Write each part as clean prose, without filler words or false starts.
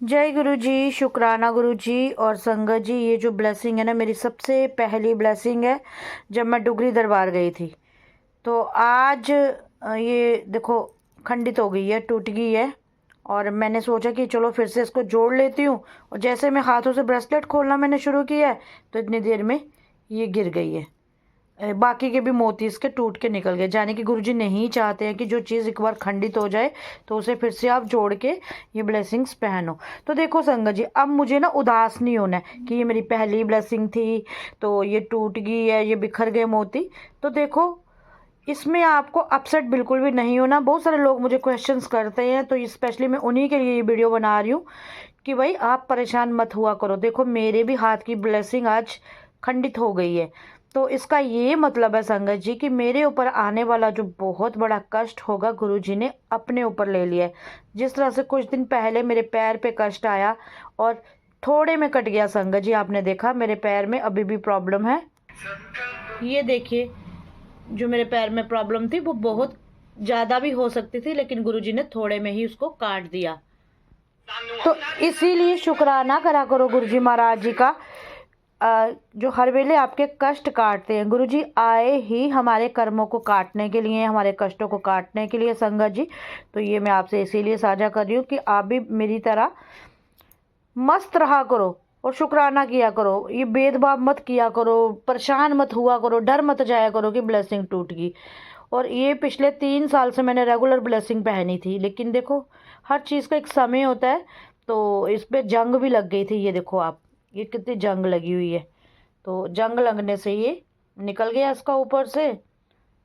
जय गुरु जी, शुक्राना गुरु जी और संगत जी। ये जो ब्लेसिंग है ना, मेरी सबसे पहली ब्लेसिंग है जब मैं डुगरी दरबार गई थी। तो आज ये देखो खंडित हो गई है, टूट गई है। और मैंने सोचा कि चलो फिर से इसको जोड़ लेती हूँ। और जैसे मैं हाथों से ब्रेसलेट खोलना मैंने शुरू किया है तो इतनी देर में ये गिर गई है। बाकी के भी मोती इसके टूट के निकल गए। जाने कि गुरुजी नहीं चाहते हैं कि जो चीज़ एक बार खंडित हो जाए तो उसे फिर से आप जोड़ के ये ब्लेसिंग्स पहनो। तो देखो संगत जी, अब मुझे ना उदास नहीं होना है कि ये मेरी पहली ब्लेसिंग थी तो ये टूट गई है, ये बिखर गए मोती। तो देखो इसमें आपको अपसेट बिल्कुल भी नहीं होना। बहुत सारे लोग मुझे क्वेश्चंस करते हैं तो स्पेशली मैं उन्हीं के लिए ये वीडियो बना रही हूँ कि भाई आप परेशान मत हुआ करो। देखो मेरे भी हाथ की ब्लेसिंग आज खंडित हो गई है। तो इसका ये मतलब है संगत जी कि मेरे ऊपर आने वाला जो बहुत बड़ा कष्ट होगा गुरुजी ने अपने ऊपर ले लिया है। जिस तरह से कुछ दिन पहले मेरे पैर पे कष्ट आया और थोड़े में कट गया संगत जी, आपने देखा मेरे पैर में अभी भी प्रॉब्लम है। ये देखिए जो मेरे पैर में प्रॉब्लम थी वो बहुत ज़्यादा भी हो सकती थी, लेकिन गुरुजी ने थोड़े में ही उसको काट दिया। तो इसीलिए शुक्राना करा करो गुरुजी महाराज जी का, जो हर वेले आपके कष्ट काटते हैं। गुरुजी आए ही हमारे कर्मों को काटने के लिए, हमारे कष्टों को काटने के लिए संगत जी। तो ये मैं आपसे इसीलिए साझा कर रही हूँ कि आप भी मेरी तरह मस्त रहा करो और शुक्राना किया करो। ये भेदभाव मत किया करो, परेशान मत हुआ करो, डर मत जाया करो कि ब्लेसिंग टूट गई। और ये पिछले 3 साल से मैंने रेगुलर ब्लेसिंग पहनी थी, लेकिन देखो हर चीज़ का एक समय होता है। तो इस पर जंग भी लग गई थी। ये देखो आप, ये कितनी जंग लगी हुई है। तो जंग लगने से ये निकल गया इसका ऊपर से,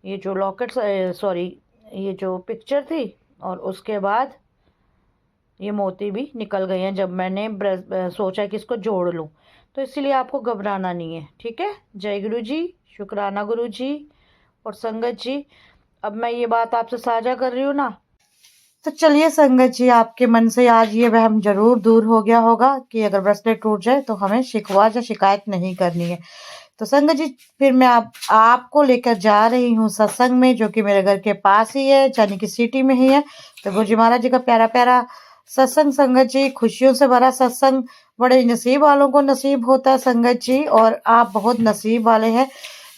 ये जो लॉकेट, सॉरी ये जो पिक्चर थी। और उसके बाद ये मोती भी निकल गए हैं जब मैंने सोचा कि इसको जोड़ लूँ। तो इसीलिए आपको घबराना नहीं है, ठीक है। जय गुरु जी, शुक्राना गुरु जी और संगत जी। अब मैं ये बात आपसे साझा कर रही हूँ ना, तो चलिए संगत जी, आपके मन से आज ये वहम जरूर दूर हो गया होगा कि अगर ब्रेसलेट टूट जाए तो हमें शिकवा या शिकायत नहीं करनी है। तो संगत जी फिर मैं आपको लेकर जा रही हूँ सत्संग में, जो कि मेरे घर के पास ही है, यानी कि सिटी में ही है। तो गुरु जी महाराज जी का प्यारा प्यारा सत्संग संगत जी, खुशियों से भरा सत्संग। बड़े नसीब वालों को नसीब होता है संगत जी, और आप बहुत नसीब वाले हैं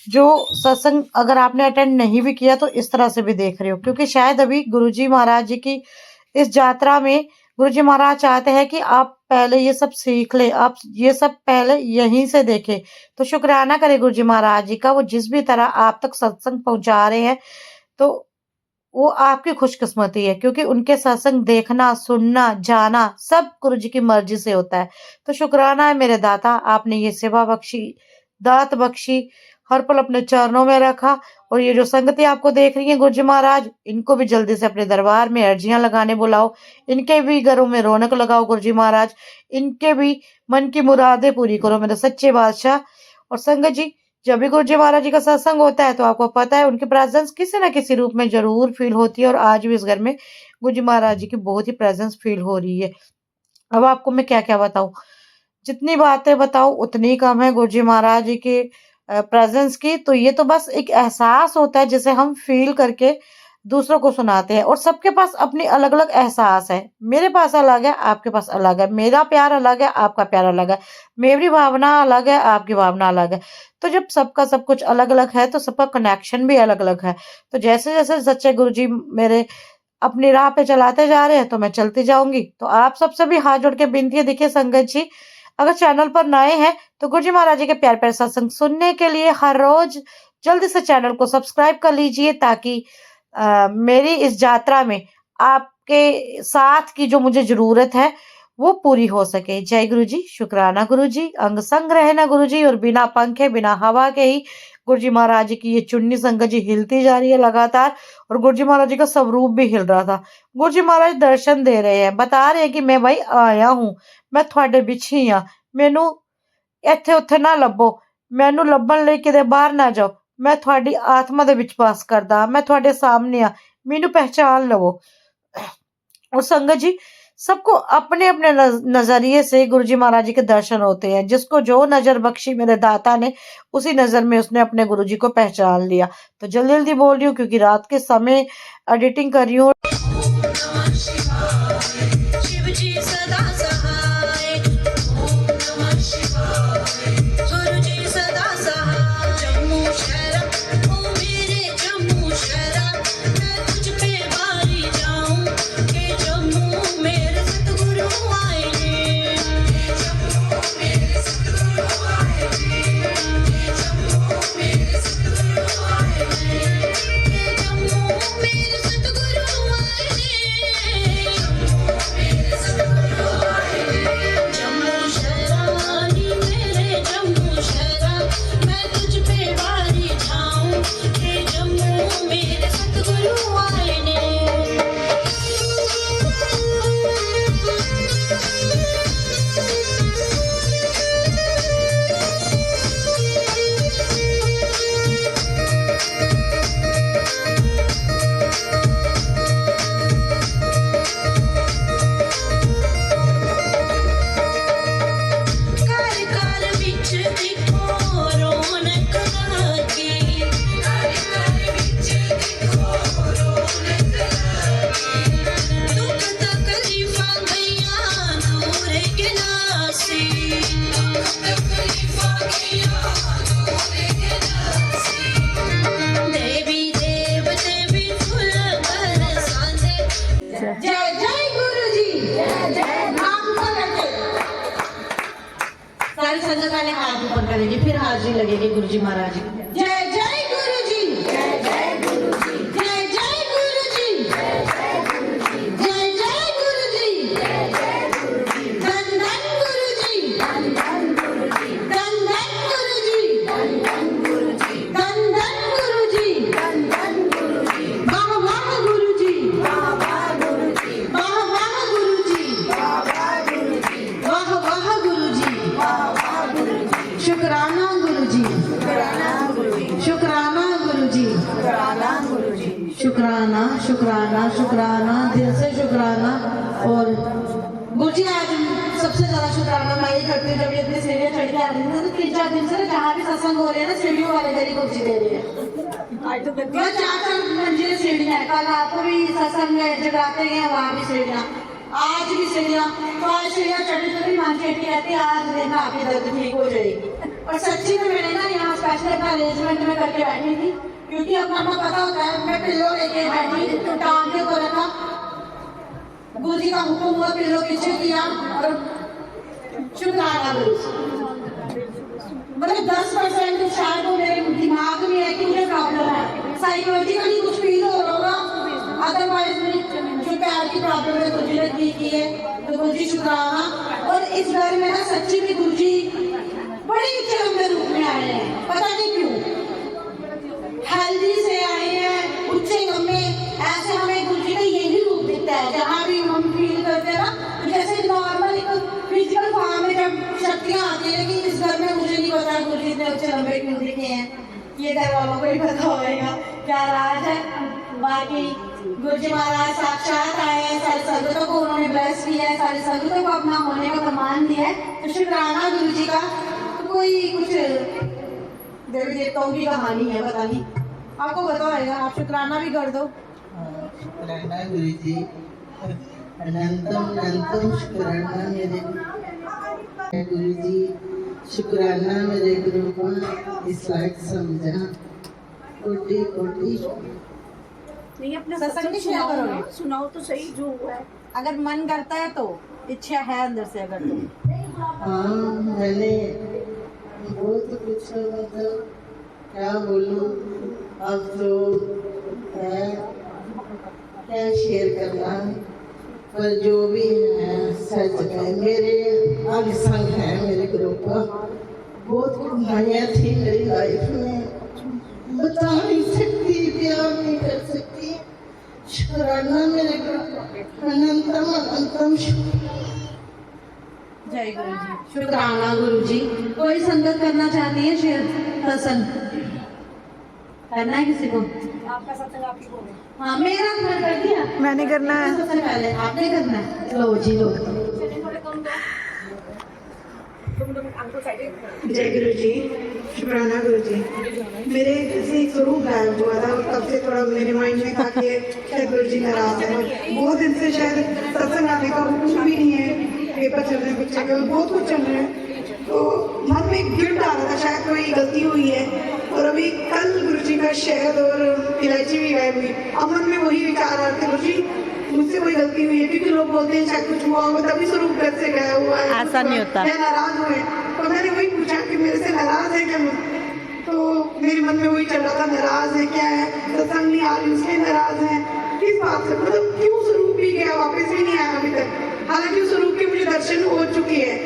जो सत्संग अगर आपने अटेंड नहीं भी किया तो इस तरह से भी देख रहे हो। क्योंकि शायद अभी गुरुजी महाराज जी की इस यात्रा में गुरुजी महाराज चाहते हैं कि आप पहले ये सब सीख ले, आप ये सब पहले यहीं से देखें। तो शुक्राना करें गुरुजी महाराज जी का, वो जिस भी तरह आप तक सत्संग पहुंचा रहे हैं तो वो आपकी खुशकिस्मती है। क्योंकि उनके सत्संग देखना, सुनना, जाना सब गुरु जी की मर्जी से होता है। तो शुक्राना है मेरे दाता, आपने ये सेवा बख्शी, दात बख्शी, हर पल अपने चरणों में रखा। और ये जो संगति आपको देख रही है गुरु जी महाराज, इनको भी जल्दी से अपने दरबार में अर्जियां लगाने बुलाओ। इनके भी घरों में रौनक लगाओ गुरु जी महाराज, इनके भी मन की मुरादें पूरी करो मेरे सच्चे बादशाह। और संगत जी, जब भी गुरु जी महाराज जी का सत्संग होता है तो आपको पता है उनकी प्रेजेंस किसी न किसी रूप में जरूर फील होती है। और आज भी इस घर में गुरु जी महाराज जी की बहुत ही प्रेजेंस फील हो रही है। अब आपको मैं क्या क्या बताऊं, जितनी बातें बताऊं उतनी कम है गुरु जी महाराज जी के प्रेजेंस की। तो ये तो बस एक एहसास होता है जिसे हम फील करके दूसरों को सुनाते हैं। और सबके पास अपनी अलग अलग एहसास है। मेरे पास अलग है, आपके पास अलग है। मेरा प्यार अलग है, आपका प्यार अलग है। मेरी भावना अलग है, आपकी भावना अलग है। तो जब सबका सब कुछ अलग अलग है तो सबका कनेक्शन भी अलग अलग है। तो जैसे जैसे सच्चे गुरु जी मेरे अपनी राह पे चलाते जा रहे हैं तो मैं चलती जाऊंगी। तो आप सबसे भी हाथ जोड़ के विनती है, देखिए संगत जी, अगर चैनल पर नए हैं तो गुरु जी महाराज जी के प्यार प्यारे सत्संग सुनने के लिए हर रोज जल्दी से चैनल को सब्सक्राइब कर लीजिए, ताकि मेरी इस यात्रा में आपके साथ की जो मुझे जरूरत है वो पूरी हो सके। जय गुरु जी, शुक्राना गुरु जी, अंग संग रहना गुरु जी। और बिना पंखे बिना हवा के ही गुरु जी महाराज जी की ये चुन्नी संगत जी हिलती जा रही है लगातार। और गुरु जी महाराज जी का स्वरूप भी हिल रहा था। गुरु जी महाराज दर्शन दे रहे हैं, बता रहे हैं कि मैं भाई आया हूँ, मैं थोड़े बिछी हाँ, मैनू ਇੱਥੇ ਉੱਥੇ ਨਾ ਲੱਭੋ, ਮੈਨੂੰ ਲੱਭਣ ਲਈ ਕਿਤੇ ਬਾਹਰ ਨਾ ਜਾਓ, मैं थोड़ी आत्मा ਦੇ ਵਿੱਚ वास करदा, मैं थोड़े सामने आ, मैनू पहचान लवो। और संगत जी, सबको अपने अपने नजरिए से गुरु जी महाराज जी के दर्शन होते हैं। जिसको जो नजर बख्शी मेरे दाता ने, उसी नजर में उसने अपने गुरु जी को पहचान लिया। तो जल्दी जल्दी बोल रही हूँ क्योंकि रात के समय एडिटिंग कर रही हूँ। सहाय, ओम नमः शिवाय। गुरु जी सदा सहाय। जम्मू शहरा ओ मेरे जम्मू शहरा, मैं तुझ पे वारी जाऊं के जम्मू मेरे सतगुरु आए ने। जम्मू मेरे सतगुरु आए ने, जम्मू मेरे सतगुरु आए ने, जम्मू मेरे सतगुरु आए ने, जम्मू मेरे सतगुरु आए ने। जम्मू शहरा नी मेरे जम्मू शहरा, मैं तुझ पे वारी जाऊं के जम्मू मेरे सतगुरु आए ने। घर घर विच दिखो रौनक लगी, घर घर विच दिखो रौनक लगी। दुख तकलीफां गईयां दूर के नासी, दुख तकलीफां गईयां दूर के नासी। देवी देवते भी फुल बरसांदे। जय जय गुरु जी, जय जय। नाम ऊपर करके सारी संगत वाले हाथ ऊपर करेंगे, फिर हाजिरी लगेगी गुरु जी महाराज जी। जय जय गुरु जी, जय जय गुरु जी, जय जय गुरु जी, जय जय गुरु जी, जय जय गुरु जी, जय जय गुरु जी। धन धन गुरु जी, धन धन गुरु जी, धन धन गुरु जी, धन धन गुरु जी, धन धन गुरु जी, धन धन गुरु जी। वाह वाह गुरु जी, वाह वाह गुरु जी, वाह वाह गुरु जी, वाह वाह गुरु जी, वाह वाह गुरु जी, वाह वाह गुरु जी। शुक्राना गुरु जी, शुक्राना गुरु जी, शुक्राना गुरु जी, शुक्राना गुरु जी, शुक्राना शुक्राना शुक्राना, दिल से शुक्राना। और गुरु जी आज सबसे ज्यादा शुक्राना मैं ये करती हूँ, जब ये इतनी सीढ़ियाँ चढ़ के आ रही है तो 3-4 दिन से जहाँ भी सत्संग हो रहे हैं ना, सीढ़ियों वाले मेरी गुरु जी दे रहे हैं। आज तो 4-4 मंजिल सीढ़ियाँ, कल आपको भी सत्संग जगाते गए वहाँ भी सीढ़ियाँ, आज भी सीढ़ियाँ। तो आज सीढ़ियाँ चढ़ी चढ़ी मान चढ़ती रहती है, आज देखना आपकी दर्द ठीक हो जाएगी। और सच्ची में मैंने ना यहाँ स्पेशल अपना अरेंजमेंट में करके बैठी थी, क्योंकि अपना पता होता है। मैं पिल्लो लेके बैठी, टांगे को रखा, गुरु जी का हुक्म हुआ, पिल्लो पीछे किया और शुक्राना गुरु जी। मतलब 10% शायद वो मेरे दिमाग में है कि मुझे प्रॉब्लम है, साइकोलॉजिकली कुछ फील हो रहा होगा, अदरवाइज जो प्यार की प्रॉब्लम है गुरु जी ने ठीक की है, तो गुरु जी शुक्राना। और इस घर में ना सच्ची में गुरु जी बड़े अच्छे लंबे रूप में आए हैं, पता नहीं क्यों हेल्दी से आए हैं, उच्चे लंबे। ऐसे हमें गुरु जी का यही रूप दिखता है जहाँ भी हम फील करते हैं ना, तो जैसे नॉर्मल एक फिजिकल फॉर्म में जब शक्तियाँ आती है। लेकिन इस घर में मुझे नहीं पता गुरु जी इतने अच्छे लंबे क्यों दिखे हैं, ये घर वालों को ही पता होगा क्या राज है। बाकी गुरु जी महाराज साक्षात आए हैं, सारी संगतों को उन्होंने ब्लेस किया है, सारी संगतों को अपना होने का प्रमाण दिया है, तो शुक्राना गुरु जी का। तो कोई कुछ देवी देवताओं की कहानी है, पता नहीं आपको पता होगा, आप शुक्राना भी कर दो। शुक्राना गुरु जी, अनंतम अनंतम शुक्राना मेरे गुरु जी, शुक्राना मेरे गुरु को इस लायक समझा, कोटि कोटि। नहीं अपना सत्संग शेयर करोगे, सुनाओ तो सही जो हुआ है, अगर मन करता है तो, इच्छा है अंदर से अगर तो। हाँ मैंने बहुत कुछ मतलब क्या बोलूं, अब तो है क्या शेयर करना, पर जो भी है सच है। मेरे अंग संग है मेरे ग्रुप का, बहुत कहानियाँ थी मेरी लाइफ में, बता नहीं सकती, बयान नहीं कर सकती। शुक्राना मेरे ग्रुप, अनंतम अनंतम जय गुरु जी, शुक्राना गुरु जी। कोई संगत करना चाहती है शेयर सत्संग करना है किसी को? आपका सत्संग आपकी को है। हाँ मेरा कर दिया, मैंने करना है सबसे पहले, आपने करना है। लो जी लो। जय गुरु जी, शुक्राना गुरु जी। मेरे किसी एक स्वरूप गायब हुआ था, तब से थोड़ा मेरे माइंड में था कि शायद गुरु जी नाराज है। बहुत दिन से शायद सत्संग आने का कुछ भी नहीं है, पेपर चल रहे हैं बच्चे का, बहुत कुछ चल रहा है। तो मन में एक गिल्ट आ रहा था, शायद कोई गलती हुई है। और अभी कल गुरुजी का शहद और इलायची भी गायब हुई। अब मन में वही विचार आ रहे थे, गुरुजी मुझसे कोई गलती हुई है, क्योंकि लोग बोलते हैं शायद कुछ हुआ होगा तभी स्वरूप घर से गया हुआ है, ऐसा नहीं होता। या नाराज हुए। तो मैंने वही पूछा कि मेरे से नाराज है क्या? तो मेरे मन में वही चल रहा था, नाराज है क्या है, सत्संग नहीं आ रही उसलिए नाराज है, किस बात से, मतलब क्यों स्वरूप भी गया, वापस भी नहीं आया अभी तक। हालांकि उस स्वरूप के मुझे दर्शन हो चुके हैं,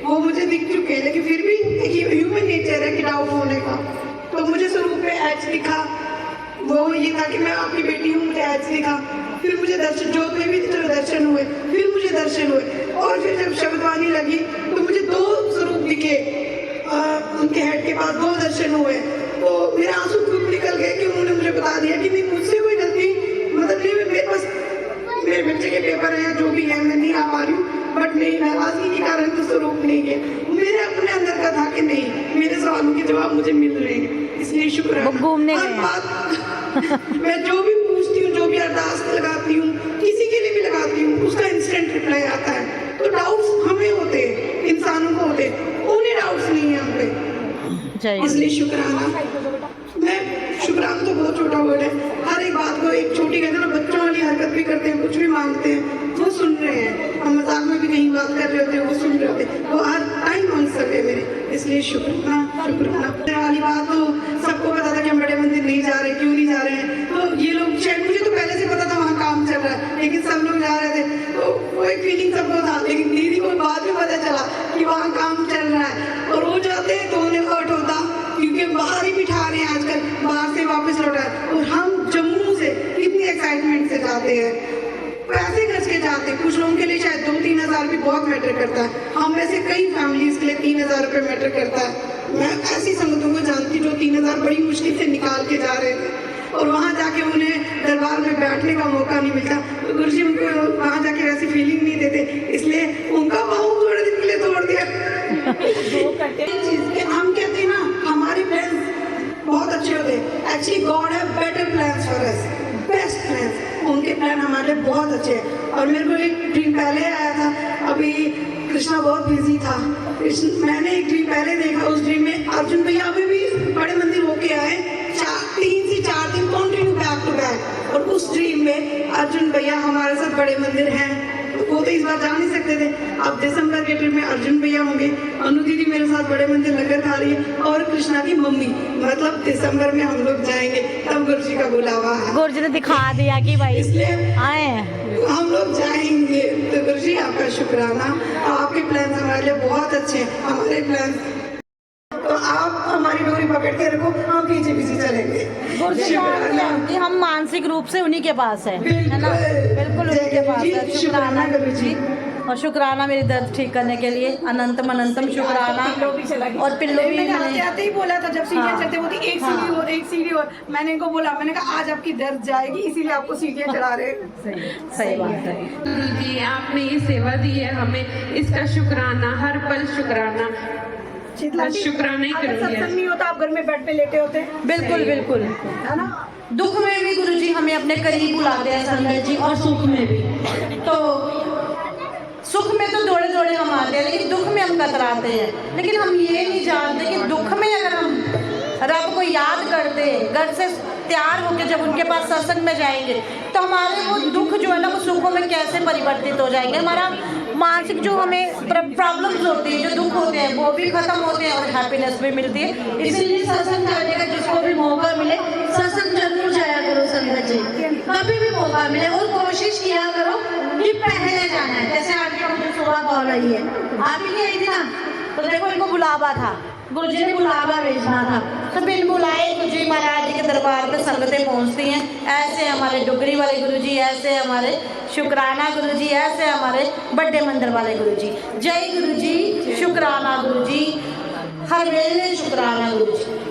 वो मुझे दिख चुके हैं, लेकिन फिर भी एक ह्यूमन नेचर है कि डाउट होने का। तो मुझे स्वरूप पे एच लिखा, वो ये था कि मैं आपकी बेटी हूँ, मुझे एच लिखा। फिर मुझे दर्शन, जोत में भी चलो दर्शन हुए, फिर मुझे दर्शन हुए। और फिर जब शब्दवाणी लगी तो मुझे 2 स्वरूप दिखे, उनके हेड के पास 2 दर्शन हुए। तो मेरे आंसू खूब निकल गए कि उन्होंने मुझे बता दिया कि नहीं, मुझसे कोई गलती, मतलब नहीं, मेरे पास मेरे बच्चे के पेपर हैं, जो भी है, मैं नहीं आ पा रही हूँ, बट नहीं, नाराजगी के कारण तो स्वरूप नहीं गए। मेरे अपने अंदर का था कि नहीं, मेरे सवालों के जवाब मुझे मिल रहे हैं, इसलिए शुक्र है। घूमने हर बात मैं जो भी पूछती हूँ, जो भी अरदास लगाती हूँ, किसी के लिए भी लगाती हूँ, उसका इंस्टेंट रिप्लाई आता है। तो डाउट्स हमें होते हैं, इंसानों को होते हैं, उन्हें डाउट्स नहीं है हम पे, इसलिए शुक्राना। मैं शुक्राना तो बहुत छोटा वर्ड है, हर एक बात को एक छोटी कहते हैं ना, बच्चों वाली हरकत भी करते हैं, कुछ भी मांगते हैं, वो सुन रहे हैं। हम मजाक में भी कहीं बात कर रहे होते हैं, वो सुन रहे होते हैं, वो हर टाइम आंसर है मेरे, इसलिए शुक्राना शुक्राना। वाली बात तो सबको पता था कि हम बड़े मंदिर नहीं जा रहे, क्यों नहीं जा रहे हैं। तो ये लोग शायद, मुझे तो पहले से पता था वहाँ काम चल रहा है, लेकिन सब लोग जा रहे थे, तो वो एक फीलिंग सबको था। लेकिन दीदी को बाद में पता चला कि वहाँ काम चल रहा है, और वो जाते हैं तो उन्हें हर्ट होता, क्योंकि बाहर ही बिठा रहे हैं आजकल, बाहर से वापस लौटा है। और हम जम्मू से कितनी एक्साइटमेंट से जाते हैं, पैसे खर्च के जाते हैं। कुछ लोगों के लिए शायद 2-3 हज़ार भी बहुत मैटर करता है, हम वैसे कई फैमिलीज के लिए 3,000 रुपये मैटर करता है। मैं ऐसी संगतों को जानती जो 3,000 बड़ी मुश्किल से निकाल के जा रहे थे, और वहाँ जाके उन्हें दरबार में बैठने का मौका नहीं मिलता। तो गुरुजी उनको वहाँ जाके वैसी फीलिंग नहीं देते, इसलिए उनका पाँव थोड़े दिन के लिए तोड़ दिया। हम कहते हैं ना, हमारे प्लान बहुत अच्छे होते हैं, एक्चुअली गॉड है better plans for us, best plans. उनके प्लान हमारे लिए बहुत अच्छे हैं। और मेरे को एक ड्रीम पहले आया था, अभी कृष्णा बहुत बिजी था, मैंने एक ड्रीम पहले देखा। उस ड्रीम में अर्जुन भैया अभी भी बड़े मंदिर होके आए, 3 से 4 दिन कंटिन्यू बैक टू बैक। और उस ड्रीम में अर्जुन भैया हमारे साथ बड़े मंदिर हैं, वो तो इस बार जा नहीं सकते थे। अब दिसंबर के ट्रिप में अर्जुन भैया होंगे, अनु दीदी मेरे साथ बड़े मंदिर लंगर खा रही है, और कृष्णा की मम्मी, मतलब दिसंबर में हम लोग जाएंगे, तब गुरुजी का बुलावा है। गुरुजी ने दिखा दिया कि भाई इसलिए आए हैं, हम लोग जाएंगे। तो गुरुजी आपका शुक्राना, आपके प्लान हमारे लिए बहुत अच्छे हैं। हमारे प्लान तो आप हमारी डोरी पकड़ के रखो, हम पीछे पीछे चलेंगे। कि हम मानसिक रूप से उन्हीं के पास है ना, बिल्कुल उन्हीं के पास है। शुक्राना गुरुजी, और शुक्राना मेरी दर्द ठीक करने के लिए, अनंतम अनंतम शुक्राना। और पिल्लो भी मैंने आते ही बोला था, जब सीढ़ियाँ चढ़ते होती एक सीढ़ी और एक सीढ़ी और, मैंने इनको बोला, मैंने कहा आज आपकी दर्द जाएगी, इसीलिए आपको सीढ़ियाँ चढ़ा रहे हैं। सही बात है। गुरुजी आपने ये सेवा दी है हमें, इसका शुक्राना, हर पल शुक्राना, शुक्राना ही अगर करूँगी। सत्संग नहीं होता, आप घर में बेड पे लेटे होते, बिल्कुल बिल्कुल, है ना। दुख में भी गुरुजी हमें अपने करीब बुलाते हैं संगत जी, और सुख में भी। तो सुख में तो दौड़े दौड़े हम आते हैं, लेकिन दुख में हम कतराते हैं। लेकिन हम ये नहीं जानते कि दुख में अगर हम रब को याद करते, घर से तैयार होकर जब उनके पास सत्संग में जाएंगे, तो हमारे वो दुख जो है ना, वो सुखों में कैसे परिवर्तित हो जाएंगे। हमारा मानसिक जो हमें प्रॉब्लम्स होती है, जो दुख होते हैं, वो भी खत्म होते हैं और हैप्पीनेस भी मिलती है। इसीलिए सत्संग करने का जिसको भी मौका मिले, सत्संग जरूर जाया करो संगत जी, कभी भी मौका मिले, और कोशिश किया करो कि पहले जाना है। जैसे आज का मुझे सुबह कॉल आई है, आप ही नहीं आई थी ना, तो देखो इनको बुलावा था, गुरुजी ने बुलावा भेजना था, तो बिन बुलाए गुरुजी महाराज जी के दरबार पे संगतें पहुंचती हैं। ऐसे हमारे डुगरी वाले गुरुजी, ऐसे हमारे शुक्राना गुरुजी, ऐसे हमारे बड़े मंदिर वाले गुरुजी। जय गुरुजी, शुक्राना गुरुजी, हर वेले शुक्राना गुरुजी।